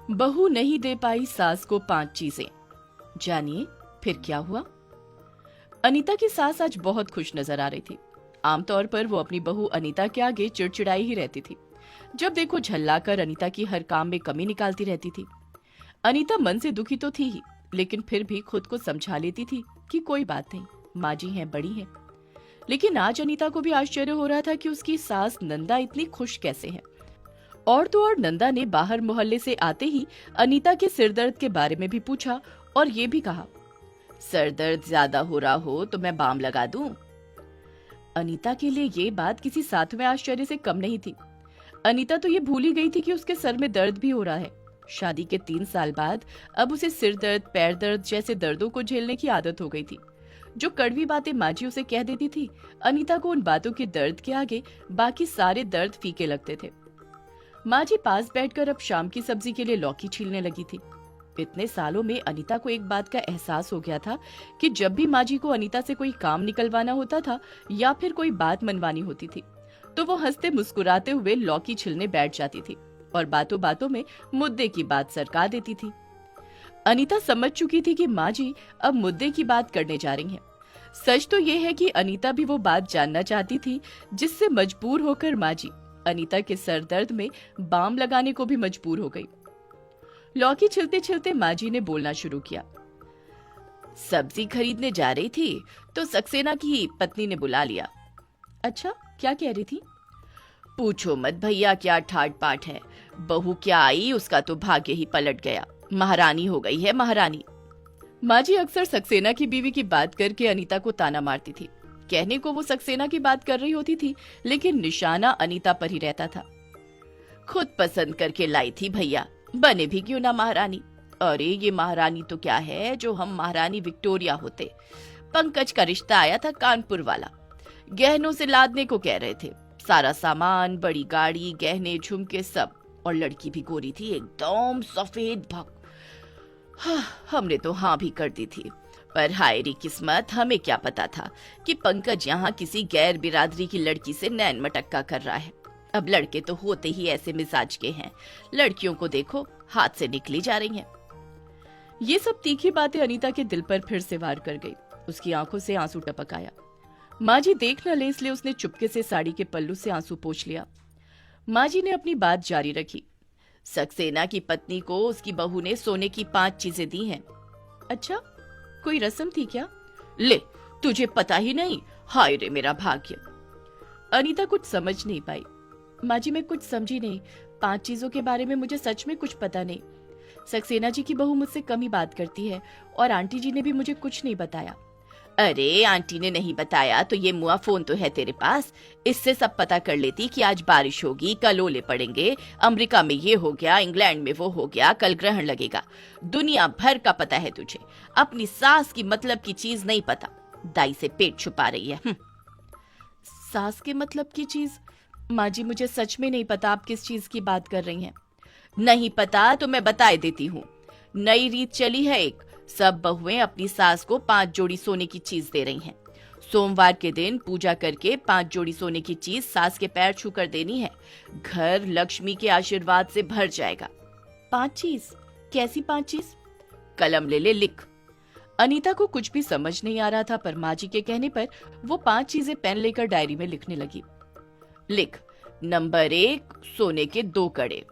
बहू नहीं दे पाई सास को 5 चीजें। जानिए फिर क्या हुआ। अनीता की सास आज बहुत खुश नजर आ रही थी। आमतौर पर वो अपनी बहू अनीता के आगे चिड़चिड़ाई ही रहती थी। जब देखो झल्लाकर अनीता की हर काम में कमी निकालती रहती थी। अनीता मन से दुखी तो थी ही, लेकिन फिर भी खुद को समझा लेती थी कि कोई बात नहीं, माँ जी हैं, बड़ी हैं। लेकिन आज अनीता को भी आश्चर्य हो रहा था कि उसकी सास नंदा इतनी खुश कैसे है। और तो और नंदा ने बाहर मोहल्ले से आते ही अनीता के सिरदर्द के बारे में भी पूछा और ये भी कहा, सर दर्द ज्यादा हो रहा हो तो मैं बाम लगा दूं। अनीता के लिए ये बात किसी सातवें आश्चर्य से कम नहीं थी। अनीता तो ये भूल ही गई थी कि उसके सर में दर्द भी हो रहा है। शादी के 3 साल बाद अब उसे सिर दर्द, पैर दर्द जैसे दर्दों को झेलने की आदत हो गई थी। जो कड़वी बातें माँ जी उसे कह देती थी, अनीता को उन बातों के दर्द के आगे बाकी सारे दर्द फीके लगते थे। माँ जी पास बैठकर अब शाम की सब्जी के लिए लौकी छीलने लगी थी। इतने सालों में अनीता को एक बात का एहसास हो गया था कि जब भी माँ जी को अनीता से कोई काम निकलवाना होता था या फिर कोई बात मनवानी होती थी, तो वो हंसते मुस्कुराते हुए लौकी छिलने बैठ जाती थी और बातों बातों में मुद्दे की बात सरका देती थी। अनीता समझ चुकी थी कि माँ जी अब मुद्दे की बात करने जा रही हैं। सच तो ये है कि अनीता भी वो बात जानना चाहती थी जिससे मजबूर होकर माँ जी अनीता के सर दर्द में बाम लगाने को भी मजबूर हो गई। लौकी छिलते छिलते माँ जी ने बोलना शुरू किया। सब्जी खरीदने जा रही थी तो सक्सेना की पत्नी ने बुला लिया। अच्छा, क्या कह रही थी? पूछो मत भैया, क्या ठाट पाठ है। बहू क्या आई, उसका तो भाग्य ही पलट गया। महारानी हो गई है, महारानी। माँ जी अक्सर सक्सेना की बीवी की बात करके अनीता को ताना मारती थी। कहने को वो सक्सेना की बात कर रही होती थी, लेकिन निशाना अनीता पर ही रहता था। खुद पसंद करके लाई थी भैया, बने भी क्यों ना महारानी। अरे ये महारानी तो क्या है, जो हम महारानी विक्टोरिया होते। पंकज का रिश्ता आया था, कानपुर वाला। गहनों से लादने को कह रहे थे। सारा सामान, बड़ी गाड़ी, गहने, झुमके सब। और लड़की भी गोरी थी, एकदम सफेद भक। हमने तो हाँ भी कर दी थी, पर हाय री किस्मत, हमें क्या पता था कि पंकज यहाँ किसी गैर बिरादरी की लड़की से नैन मटक्का कर रहा है। अब लड़के तो होते ही ऐसे मिजाज के हैं, लड़कियों को देखो हाथ से निकली जा रही हैं। ये सब तीखी बातें अनीता के दिल पर फिर से वार कर गई। उसकी आंखों से आंसू टपक आया। माँ जी देख न ले इसलिए उसने चुपके से साड़ी के पल्लू से आंसू पोंछ लिया। माँ जी ने अपनी बात जारी रखी। सक्सेना की पत्नी को उसकी बहू ने सोने की 5 चीजें दी हैं। अच्छा, कोई रस्म थी क्या? ले, तुझे पता ही नहीं। हाय रे मेरा भाग्य। अनीता कुछ समझ नहीं पाई। माँ जी मैं कुछ समझी नहीं। 5 चीजों के बारे में मुझे सच में कुछ पता नहीं। सक्सेना जी की बहू मुझसे कम ही बात करती है और आंटी जी ने भी मुझे कुछ नहीं बताया। अरे आंटी ने नहीं बताया तो ये मुआ फोन तो है तेरे पास, इससे सब पता कर लेती कि आज बारिश होगी, कल ओले पड़ेंगे, अमेरिका में ये हो गया, इंग्लैंड में वो हो गया, कल ग्रहण लगेगा। दुनिया भर का पता है तुझे, अपनी सास की मतलब की चीज नहीं पता। दाई से पेट छुपा रही है। सास के मतलब की चीज? माँ जी मुझे सच में नहीं पता आप किस चीज की बात कर रही हैं। नहीं पता तो मैं बताए देती हूँ। नई रीत चली है एक, सब बहुएं अपनी सास को 5 जोड़ी सोने की चीज दे रही हैं। सोमवार के दिन पूजा करके 5 जोड़ी सोने की चीज सास के पैर छू कर देनी है। घर लक्ष्मी के आशीर्वाद से भर जाएगा। 5 चीज? कैसी 5 चीज? कलम ले ले, लिख। अनीता को कुछ भी समझ नहीं आ रहा था, पर माँ जी के कहने पर वो 5 चीजें पेन लेकर डायरी में लिखने लगी। लिख। नंबर 1 सोने के 2 कड़े।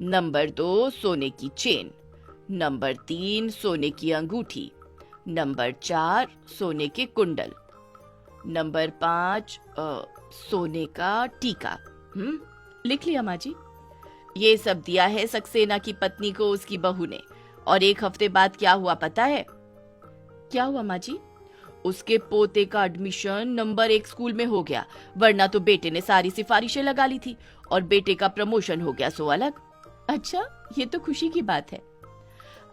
नंबर 2 सोने की चेन। नंबर 3 सोने की अंगूठी। नंबर 4 सोने के कुंडल। नंबर 5 सोने का टीका। लिख लिया माँ जी। ये सब दिया है सक्सेना की पत्नी को उसकी बहू ने। और 1 हफ्ते बाद क्या हुआ पता है? क्या हुआ माँ जी? उसके पोते का एडमिशन नंबर 1 स्कूल में हो गया, वरना तो बेटे ने सारी सिफारिशें लगा ली थी और बेटे का प्रमोशन हो गया सो अलग। अच्छा, ये तो खुशी की बात है।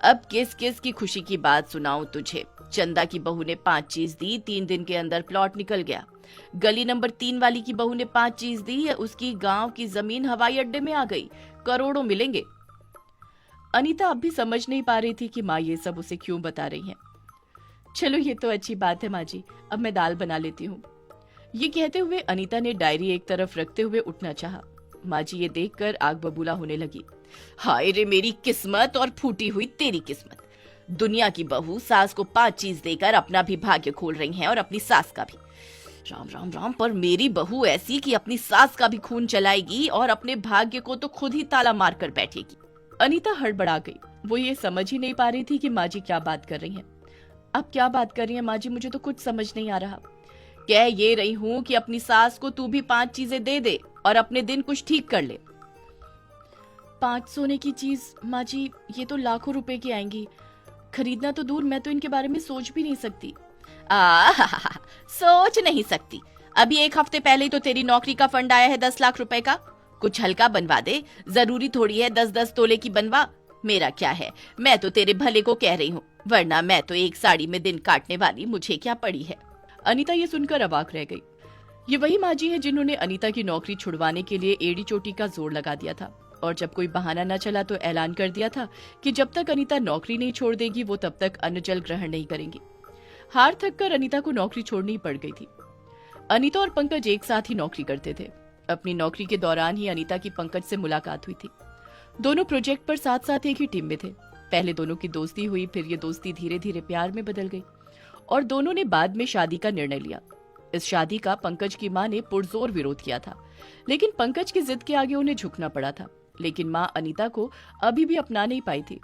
अब किस किस की खुशी की बात सुनाऊं तुझे। चंदा की बहू ने 5 चीज दी, 3 दिन के अंदर प्लॉट निकल गया। गली नंबर 3 वाली की बहू ने 5 चीज दी, उसकी गांव की जमीन हवाई अड्डे में आ गई, करोड़ों मिलेंगे। अनीता अब भी समझ नहीं पा रही थी कि माँ ये सब उसे क्यों बता रही हैं। चलो ये तो अच्छी बात है माँ जी, अब मैं दाल बना लेती हूँ। ये कहते हुए अनीता ने डायरी एक तरफ रखते हुए उठना चाहा। माँ जी ये देखकर आग बबूला होने लगी। हाय रे मेरी किस्मत और फूटी हुई तेरी किस्मत। दुनिया की बहू सास को 5 चीज देकर अपना भी भाग्य खोल रही हैं और अपनी सास का भी। राम राम राम, पर मेरी बहू ऐसी कि अपनी सास का भी खून चलाएगी और अपने भाग्य को तो खुद ही ताला मार कर बैठेगी। अनीता हड़बड़ा गई। वो ये समझ ही नहीं पा रही थी कि माँ जी क्या बात कर रही हैं। अब क्या बात कर रही है माँ जी, मुझे तो कुछ समझ नहीं आ रहा। कह ये रही हूँ कि अपनी सास को तू भी 5 चीजें दे दे और अपने दिन कुछ ठीक कर ले। 5 सोने की चीज माँ जी, ये तो लाखों रुपए की आएंगी। खरीदना तो दूर, मैं तो इनके बारे में सोच भी नहीं सकती। सोच नहीं सकती? अभी 1 हफ्ते पहले ही तो तेरी नौकरी का फंड आया है 10 लाख रुपए का। कुछ हल्का बनवा दे, जरूरी थोड़ी है 10-10 तोले की बनवा। मेरा क्या है, मैं तो तेरे भले को कह रही हूँ, वरना मैं तो एक साड़ी में दिन काटने वाली, मुझे क्या पड़ी है। अनीता ये सुनकर अवाक रह गई। ये वही माँ जी है जिन्होंने अनीता की नौकरी छुड़वाने के लिए एड़ी चोटी का जोर लगा दिया था, और जब कोई बहाना न चला तो ऐलान कर दिया था कि जब तक अनीता नौकरी नहीं छोड़ देगी वो तब तक अन्न जल ग्रहण नहीं करेंगी। हार थक कर अनीता को नौकरी छोड़नी पड़ गई थी। अनीता और पंकज एक साथ ही नौकरी करते थे। अपनी नौकरी के दौरान ही अनीता की पंकज से मुलाकात हुई थी। दोनों प्रोजेक्ट पर साथ साथ एक ही टीम में थे। पहले दोनों की दोस्ती हुई, फिर ये दोस्ती धीरे धीरे प्यार में बदल गई और दोनों ने बाद में शादी का निर्णय लिया। इस शादी का पंकज की मां ने पुरजोर विरोध किया था, लेकिन पंकज की जिद के आगे उन्हें झुकना पड़ा था। लेकिन मां अनीता को अभी भी अपना नहीं पाई थी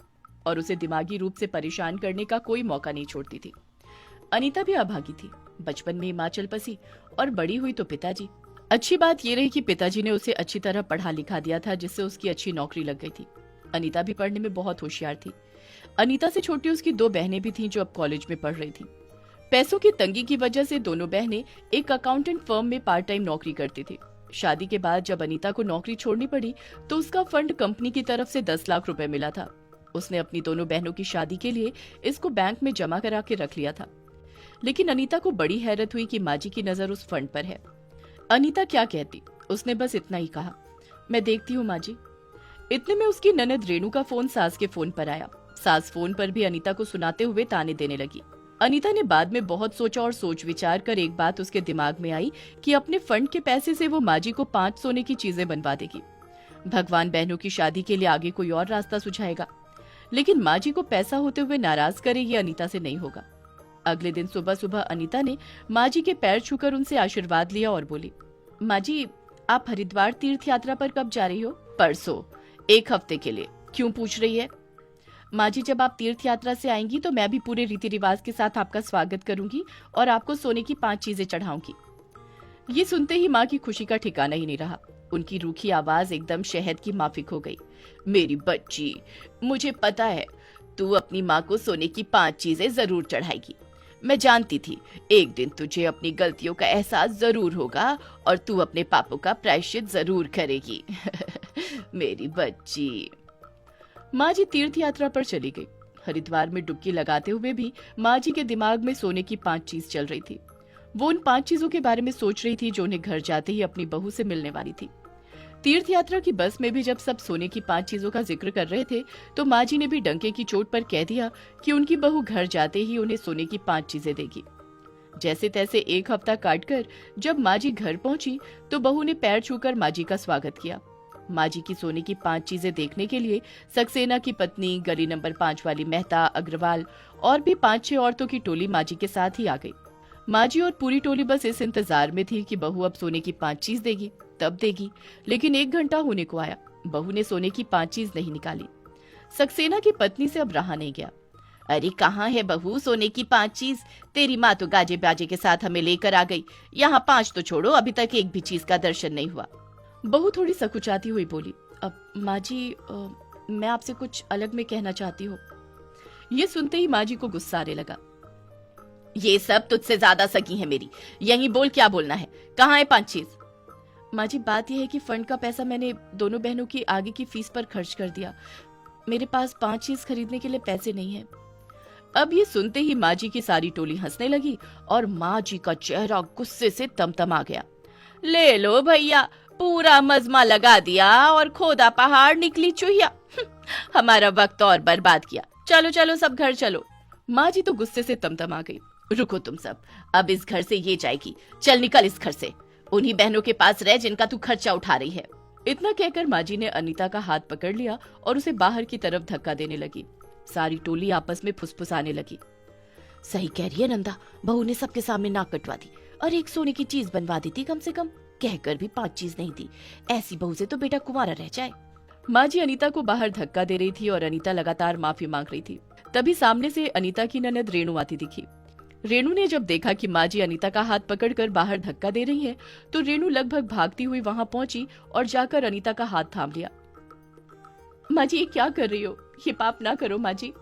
और उसे दिमागी रूप से परेशान करने का कोई मौका नहीं छोड़ती थी। अनीता भी अभागी थी। बचपन में हिमाचल बसी और बड़ी हुई तो पिताजी। अच्छी बात यह रही कि पिताजी ने उसे अच्छी तरह पढ़ा लिखा दिया था, जिससे उसकी अच्छी नौकरी लग गई थी। अनीता भी पढ़ने में बहुत होशियार थी। अनीता से छोटी उसकी 2 बहनें भी थीं जो अब कॉलेज में पढ़ रही थी। पैसों की तंगी की वजह से दोनों बहनें एक अकाउंटेंट फर्म में पार्ट टाइम नौकरी करती थी। शादी के बाद जब अनीता को नौकरी छोड़नी पड़ी तो उसका फंड कंपनी की तरफ से 10 लाख रुपए मिला था। उसने अपनी दोनों बहनों की शादी के लिए इसको बैंक में जमा करा के रख लिया था। लेकिन अनीता को बड़ी हैरत हुई कि माँ जी की नजर उस फंड पर है। अनीता क्या कहती, उसने बस इतना ही कहा, मैं देखती हूँ माँ जी। इतने में उसकी ननद रेणु का फोन सास के फोन पर आया। सास फोन पर भी अनीता को सुनाते हुए ताने देने लगी। अनीता ने बाद में बहुत सोचा और सोच विचार कर एक बात उसके दिमाग में आई कि अपने फंड के पैसे से वो माँ जी को 5 सोने की चीजें बनवा देगी। भगवान बहनों की शादी के लिए आगे कोई और रास्ता सुझाएगा, लेकिन माँ जी को पैसा होते हुए नाराज करे ये अनीता से नहीं होगा। अगले दिन सुबह सुबह अनीता ने माँ जी के पैर छूकर उनसे आशीर्वाद लिया और बोली, माँ जी आप हरिद्वार तीर्थ यात्रा पर कब जा रही हो? परसों, 1 हफ्ते के लिए। क्यों पूछ रही है? माँ जी जब आप तीर्थ यात्रा से आएंगी तो मैं भी पूरे रीति रिवाज के साथ आपका स्वागत करूंगी और आपको सोने की 5 चीजें चढ़ाऊंगी। ये सुनते ही माँ की खुशी का ठिकाना ही नहीं रहा। उनकी रूखी आवाज एकदम शहद की माफिक हो गई। मेरी बच्ची, मुझे पता है तू अपनी माँ को सोने की 5 चीजें जरूर चढ़ाएगी। मैं जानती थी एक दिन तुझे अपनी गलतियों का एहसास जरूर होगा और तू अपने पापों का प्रायश्चित जरूर करेगी। मेरी बच्ची। माँ जी तीर्थ यात्रा पर चली गई। हरिद्वार में डुबकी लगाते हुए भी माँ जी के दिमाग में सोने की 5 चीज चल रही थी। वो उन 5 चीजों के बारे में सोच रही थी जो उन्हें घर जाते ही अपनी बहू से मिलने वाली थी। तीर्थ यात्रा की बस में भी जब सब सोने की 5 चीजों का जिक्र कर रहे थे तो माँ जी ने भी डंके की चोट पर कह दिया कि उनकी बहू घर जाते ही उन्हें सोने की 5 चीजें देगी। जैसे तैसे 1 हफ्ता काटकर जब माँ जी घर पहुंची तो बहू ने पैर छूकर माँ जी का स्वागत किया। माँ जी की सोने की 5 चीजें देखने के लिए सक्सेना की पत्नी, गली नंबर 5 वाली मेहता, अग्रवाल और भी 5-6 औरतों की टोली माँ जी के साथ ही आ गई। माँ जी और पूरी टोली बस इस इंतजार में थी कि बहू अब सोने की 5 चीज देगी तब देगी, लेकिन 1 घंटा होने को आया, बहू ने सोने की 5 चीज नहीं निकाली। सक्सेना की पत्नी से अब रहा नहीं गया। अरे कहाँ है बहू सोने की 5 चीज? तेरी माँ तो गाजे बाजे के साथ हमें लेकर आ गई, यहाँ 5 तो छोड़ो, अभी तक एक भी चीज का दर्शन नहीं हुआ। बहू थोड़ी सकुचाती हुई बोली, अब माँ जी मैं आपसे कुछ अलग में कहना चाहती हूँ। ये सुनते ही माँ जी को गुस्सा आने लगा। ये सब तुझसे ज्यादा सगी है मेरी, यही बोल क्या बोलना है, कहाँ है 5 चीज? माँ जी बात यह है कि फंड का पैसा मैंने दोनों बहनों की आगे की फीस पर खर्च कर दिया, मेरे पास 5 चीज खरीदने के लिए पैसे नहीं है। अब ये सुनते ही माँ जी की सारी टोली हंसने लगी और माँ जी का चेहरा गुस्से से तमतमा गया। ले लो भैया, पूरा मजमा लगा दिया और खोदा पहाड़ निकली चुहिया। हमारा वक्त और बर्बाद किया, चलो चलो सब घर चलो। माँ जी तो गुस्से से तमतमा गई। रुको तुम सब, अब इस घर से ये जाएगी, चल निकल इस घर से, उन्हीं बहनों के पास रह जिनका तू खर्चा उठा रही है। इतना कहकर माँ जी ने अनीता का हाथ पकड़ लिया और उसे बाहर की तरफ धक्का देने लगी। सारी टोली आपस में फुसफुसाने लगी। सही कह रही है नंदा, बहू ने सबके सामने नाक कटवा दी और एक सोने की चीज बनवा दी थी, कम से कम कहकर भी 5 चीज नहीं दी। ऐसी बहू से तो बेटा कुंवारा रह जाए। माँ जी अनीता को बाहर धक्का दे रही थी और अनीता लगातार माफी मांग रही थी। तभी सामने से अनीता की ननद रेणु आती दिखी। रेणु ने जब देखा कि माँ जी अनीता का हाथ पकड़कर बाहर धक्का दे रही हैं, तो रेणु लगभग भागती हुई वहां पहुंची और जाकर अनीता का हाथ थाम लिया। माँ जी, ये क्या कर रही हो? ये पाप ना करो माँ जी।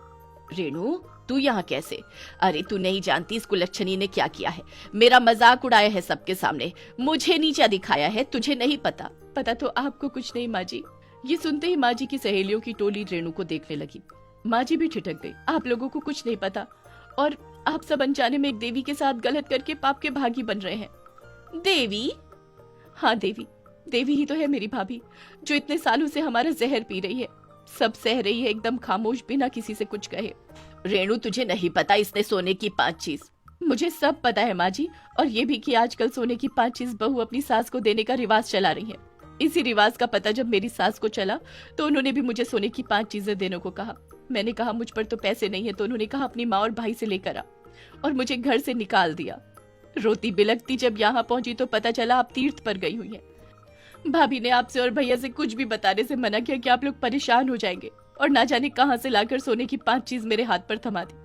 रेणु, तू यहाँ कैसे? अरे तू नहीं जानती इस कुलच्छनी ने क्या किया है। मेरा मजाक उड़ाया है सबके सामने, मुझे नीचा दिखाया है, तुझे नहीं पता? पता तो आपको कुछ नहीं माँ जी। ये सुनते ही माँ जी की सहेलियों की टोली रेणु को देखने लगी। माँ जी भी ठिठक गई। आप लोगों को कुछ नहीं पता और आप सब अनजाने में एक देवी के साथ गलत करके पाप के भागी बन रहे हैं। देवी? हाँ देवी, देवी ही तो है मेरी भाभी, जो इतने सालों से हमारा जहर पी रही है। सब सह रही है एकदम खामोश, बिना किसी से कुछ कहे। रेणु, तुझे नहीं पता इसने सोने की 5 चीज? मुझे सब पता है माँ जी, और ये भी कि आजकल सोने की 5 चीज बहू अपनी सास को देने का रिवाज चला रही है। इसी रिवाज का पता जब मेरी सास को चला तो उन्होंने भी मुझे सोने की 5 चीजें देने को कहा। मैंने कहा मुझ पर तो पैसे नहीं है, तो उन्होंने कहा अपनी माँ और भाई से लेकर आ, और मुझे घर से निकाल दिया। रोती बिलखती जब यहाँ पहुंची तो पता चला आप तीर्थ पर गई हुई हैं। भाभी ने आपसे और भैया से कुछ भी बताने से मना किया कि आप लोग परेशान हो जाएंगे, और ना जाने कहां से लाकर सोने की 5 चीज मेरे हाथ पर थमा दी।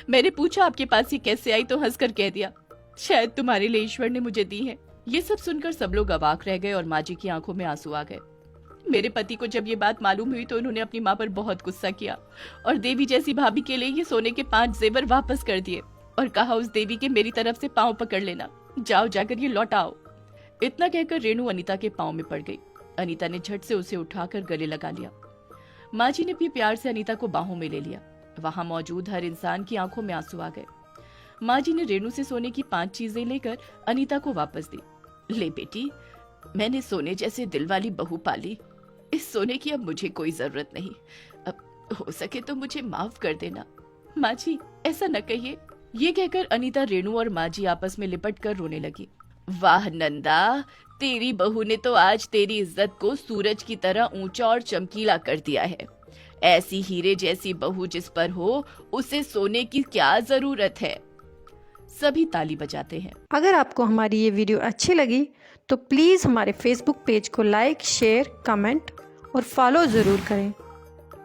मैंने पूछा आपके पास ये कैसे आई, तो हंसकर कह दिया शायद तुम्हारे लिए ईश्वर ने मुझे दी है। ये सब सुनकर सब लोग अवाक रह गए और माँ जी की आंखों में आंसू आ गए। मेरे पति को जब ये बात मालूम हुई तो उन्होंने अपनी माँ पर बहुत गुस्सा किया और देवी जैसी भाभी के लिए ये सोने के 5 जेवर वापस कर दिए और कहा उस देवी के मेरी तरफ से पांव पकड़ लेना, जाओ जाकर ये लौटाओ। इतना कहकर रेणु अनीता के पांव में पड़ गई। अनीता ने झट से उसे उठाकर गले लगा लिया। माँ जी ने भी प्यार से अनीता को बाहों में ले लिया। वहां मौजूद हर इंसान की आंखों में आंसू आ गए। माँ जी ने रेणु से सोने की 5 चीजें लेकर अनीता को वापस दी। ले बेटी, मैंने सोने जैसे दिल वाली बहू पाली, इस सोने की अब मुझे कोई जरूरत नहीं। अब हो सके तो मुझे माफ कर देना। माँ जी, ऐसा न कहिए। ये कहकर अनीता, रेणु और माँ जी आपस में लिपट कर रोने लगी। वाह नंदा, तेरी बहू ने तो आज तेरी इज्जत को सूरज की तरह ऊंचा और चमकीला कर दिया है। ऐसी हीरे जैसी बहू जिस पर हो, उसे सोने की क्या जरूरत है। सभी ताली बजाते हैं। अगर आपको हमारी ये वीडियो अच्छी लगी तो प्लीज़ हमारे फेसबुक पेज को लाइक, शेयर, कमेंट और फॉलो ज़रूर करें।